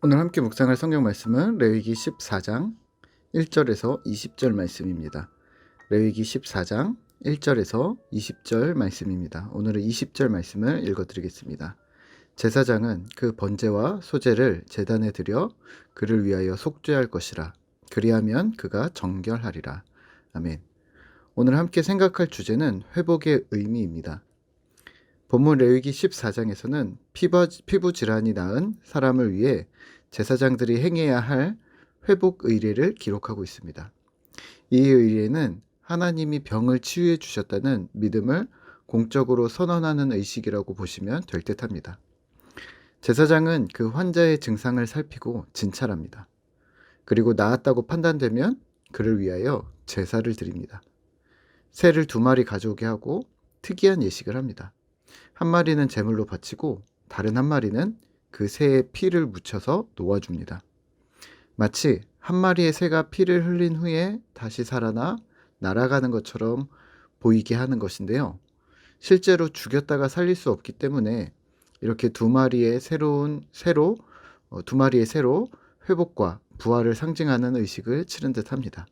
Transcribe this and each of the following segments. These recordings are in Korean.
오늘 함께 묵상할 성경 말씀은 레위기 14장 1절에서 20절 말씀입니다. 레위기 14장 1절에서 20절 말씀입니다. 오늘은 20절 말씀을 읽어드리겠습니다. 제사장은 그 번제와 소제를 제단에 드려 그를 위하여 속죄할 것이라. 그리하면 그가 정결하리라. 아멘. 오늘 함께 생각할 주제는 회복의 의미입니다. 본문 레위기 14장에서는 피부 질환이 나은 사람을 위해 제사장들이 행해야 할 회복 의례를 기록하고 있습니다. 이 의례는 하나님이 병을 치유해 주셨다는 믿음을 공적으로 선언하는 의식이라고 보시면 될 듯합니다. 제사장은 그 환자의 증상을 살피고 진찰합니다. 그리고 나았다고 판단되면 그를 위하여 제사를 드립니다. 새를 2마리 가져오게 하고 특이한 예식을 합니다. 한 마리는 제물로 바치고 다른 한 마리는 그 새의 피를 묻혀서 놓아줍니다. 마치 한 마리의 새가 피를 흘린 후에 다시 살아나 날아가는 것처럼 보이게 하는 것인데요. 실제로 죽였다가 살릴 수 없기 때문에 이렇게 2마리의 새로 회복과 부활을 상징하는 의식을 치른 듯합니다.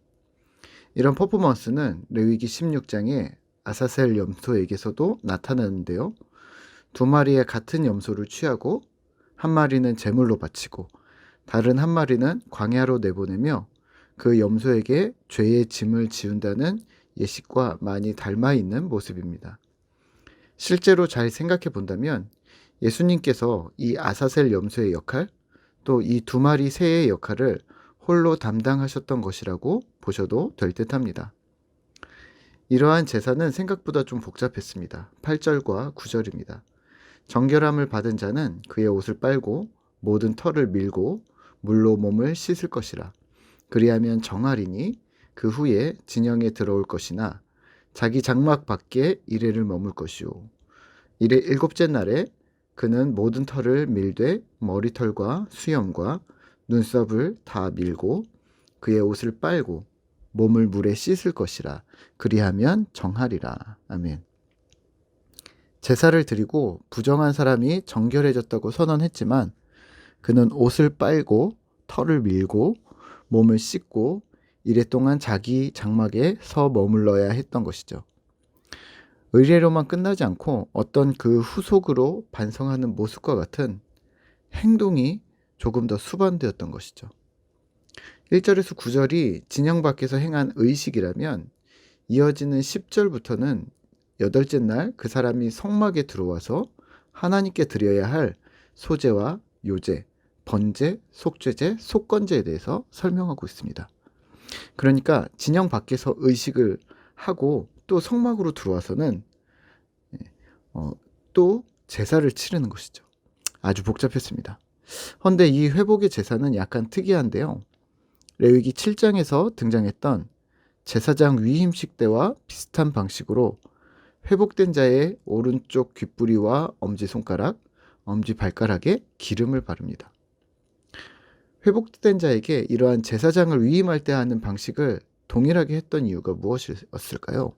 이런 퍼포먼스는 레위기 16장의 아사셀 염소에게서도 나타나는데요. 2마리의 같은 염소를 취하고 한 마리는 제물로 바치고 다른 한 마리는 광야로 내보내며 그 염소에게 죄의 짐을 지운다는 예식과 많이 닮아 있는 모습입니다. 실제로 잘 생각해 본다면 예수님께서 이 아사셀 염소의 역할, 또 이 2마리 새의 역할을 홀로 담당하셨던 것이라고 보셔도 될 듯합니다. 이러한 제사는 생각보다 좀 복잡했습니다. 8절과 9절입니다. 정결함을 받은 자는 그의 옷을 빨고 모든 털을 밀고 물로 몸을 씻을 것이라. 그리하면 정하리니 그 후에 진영에 들어올 것이나 자기 장막 밖에 이레를 머물 것이요. 이레 7째 날에 그는 모든 털을 밀되 머리털과 수염과 눈썹을 다 밀고 그의 옷을 빨고 몸을 물에 씻을 것이라. 그리하면 정하리라. 아멘. 제사를 드리고 부정한 사람이 정결해졌다고 선언했지만 그는 옷을 빨고 털을 밀고 몸을 씻고 이래 동안 자기 장막에 서 머물러야 했던 것이죠. 의례로만 끝나지 않고 어떤 그 후속으로 반성하는 모습과 같은 행동이 조금 더 수반되었던 것이죠. 1절에서 9절이 진영 밖에서 행한 의식이라면 이어지는 10절부터는 8째 날 그 사람이 성막에 들어와서 하나님께 드려야 할 소제와 요제, 번제, 속죄제, 속건제에 대해서 설명하고 있습니다. 그러니까 진영 밖에서 의식을 하고 또 성막으로 들어와서는 또 제사를 치르는 것이죠. 아주 복잡했습니다. 그런데 이 회복의 제사는 약간 특이한데요. 레위기 7장에서 등장했던 제사장 위임식 때와 비슷한 방식으로 회복된 자의 오른쪽 귓부리와 엄지손가락, 엄지발가락에 기름을 바릅니다. 회복된 자에게 이러한 제사장을 위임할 때 하는 방식을 동일하게 했던 이유가 무엇이었을까요?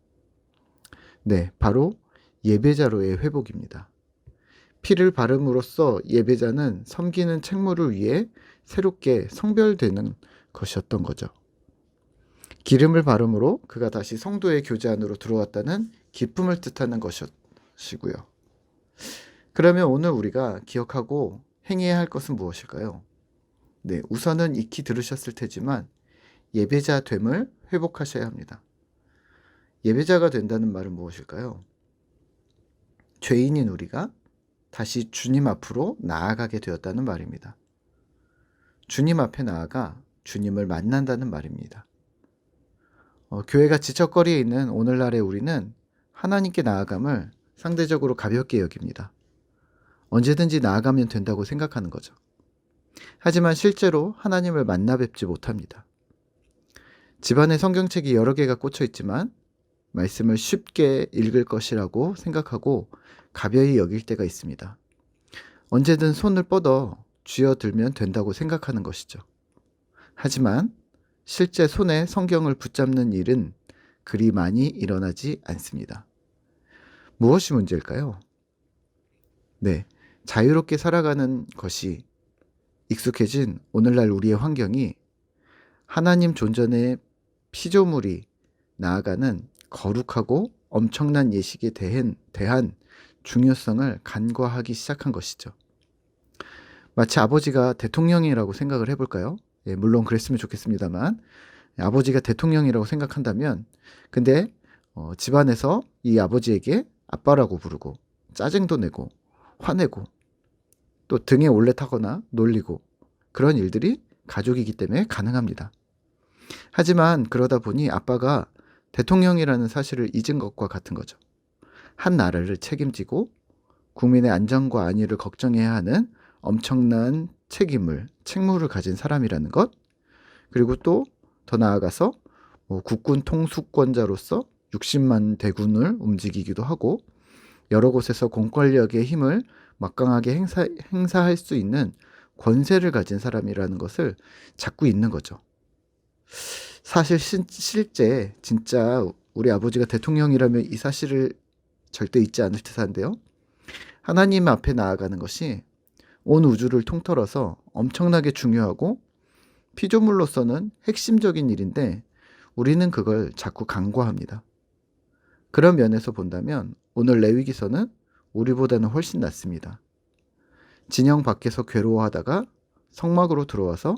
네, 바로 예배자로의 회복입니다. 피를 바름으로써 예배자는 섬기는 책무를 위해 새롭게 성별되는 것이었던 거죠. 기름을 바름으로 그가 다시 성도의 교제 안으로 들어왔다는 기쁨을 뜻하는 것이고요. 그러면 오늘 우리가 기억하고 행해야 할 것은 무엇일까요? 네, 우선은 익히 들으셨을 테지만 예배자 됨을 회복하셔야 합니다. 예배자가 된다는 말은 무엇일까요? 죄인인 우리가 다시 주님 앞으로 나아가게 되었다는 말입니다. 주님 앞에 나아가 주님을 만난다는 말입니다. 교회가 지척거리에 있는 오늘날의 우리는 하나님께 나아감을 상대적으로 가볍게 여깁니다. 언제든지 나아가면 된다고 생각하는 거죠. 하지만 실제로 하나님을 만나 뵙지 못합니다. 집안에 성경책이 여러 개가 꽂혀 있지만 말씀을 쉽게 읽을 것이라고 생각하고 가벼이 여길 때가 있습니다. 언제든 손을 뻗어 쥐어들면 된다고 생각하는 것이죠. 하지만 실제 손에 성경을 붙잡는 일은 그리 많이 일어나지 않습니다. 무엇이 문제일까요? 네, 자유롭게 살아가는 것이 익숙해진 오늘날 우리의 환경이 하나님 존전의 피조물이 나아가는 거룩하고 엄청난 예식에 대한 중요성을 간과하기 시작한 것이죠. 마치 아버지가 대통령이라고 생각을 해볼까요? 예, 물론 그랬으면 좋겠습니다만, 아버지가 대통령이라고 생각한다면, 근데 집안에서 이 아버지에게 아빠라고 부르고 짜증도 내고 화내고 또 등에 올레타거나 놀리고 그런 일들이 가족이기 때문에 가능합니다. 하지만 그러다 보니 아빠가 대통령이라는 사실을 잊은 것과 같은 거죠. 한 나라를 책임지고 국민의 안전과 안위를 걱정해야 하는 엄청난 책무를 가진 사람이라는 것, 그리고 또 더 나아가서 국군 통수권자로서 60만 대군을 움직이기도 하고 여러 곳에서 공권력의 힘을 막강하게 행사할 수 있는 권세를 가진 사람이라는 것을 자꾸 잊는 거죠. 사실 실제 진짜 우리 아버지가 대통령이라면 이 사실을 절대 잊지 않을 듯한데요. 하나님 앞에 나아가는 것이 온 우주를 통틀어서 엄청나게 중요하고 피조물로서는 핵심적인 일인데 우리는 그걸 자꾸 간과합니다. 그런 면에서 본다면 오늘 레위기서는 우리보다는 훨씬 낫습니다. 진영 밖에서 괴로워하다가 성막으로 들어와서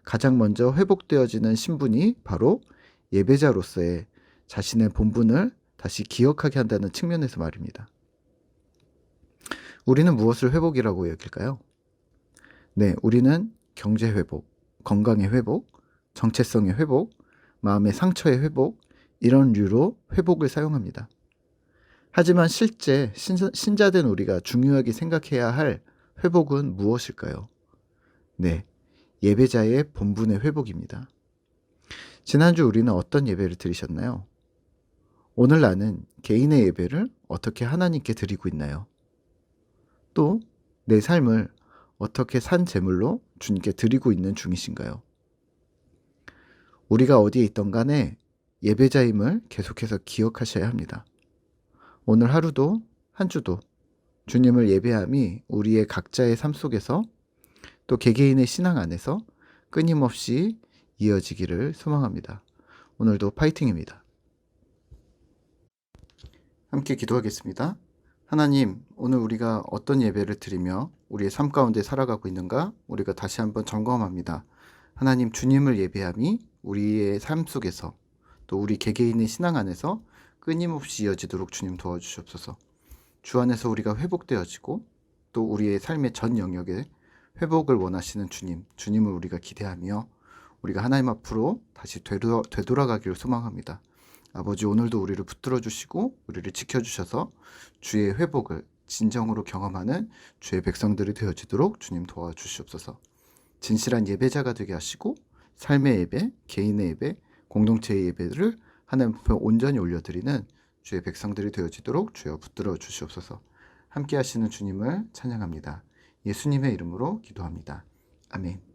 가장 먼저 회복되어지는 신분이 바로 예배자로서의 자신의 본분을 다시 기억하게 한다는 측면에서 말입니다. 우리는 무엇을 회복이라고 여길까요? 네, 우리는 경제 회복, 건강의 회복, 정체성의 회복, 마음의 상처의 회복, 이런 류로 회복을 사용합니다. 하지만 실제 신자된 우리가 중요하게 생각해야 할 회복은 무엇일까요? 네, 예배자의 본분의 회복입니다. 지난주 우리는 어떤 예배를 드리셨나요? 오늘 나는 개인의 예배를 어떻게 하나님께 드리고 있나요? 또 내 삶을 어떻게 산 제물로 주님께 드리고 있는 중이신가요? 우리가 어디에 있던 간에 예배자임을 계속해서 기억하셔야 합니다. 오늘 하루도 한 주도 주님을 예배함이 우리의 각자의 삶 속에서 또 개개인의 신앙 안에서 끊임없이 이어지기를 소망합니다. 오늘도 파이팅입니다. 함께 기도하겠습니다. 하나님, 오늘 우리가 어떤 예배를 드리며 우리의 삶 가운데 살아가고 있는가 우리가 다시 한번 점검합니다. 하나님, 주님을 예배함이 우리의 삶 속에서 또 우리 개개인의 신앙 안에서 끊임없이 이어지도록 주님 도와주시옵소서. 주 안에서 우리가 회복되어지고 또 우리의 삶의 전 영역에 회복을 원하시는 주님을 우리가 기대하며 우리가 하나님 앞으로 다시 되돌아가기를 소망합니다. 아버지, 오늘도 우리를 붙들어 주시고 우리를 지켜주셔서 주의 회복을 진정으로 경험하는 주의 백성들이 되어지도록 주님 도와주시옵소서. 진실한 예배자가 되게 하시고 삶의 예배, 개인의 예배, 공동체의 예배를 하나님 앞에 온전히 올려드리는 주의 백성들이 되어지도록 주여 붙들어 주시옵소서. 함께 하시는 주님을 찬양합니다. 예수님의 이름으로 기도합니다. 아멘.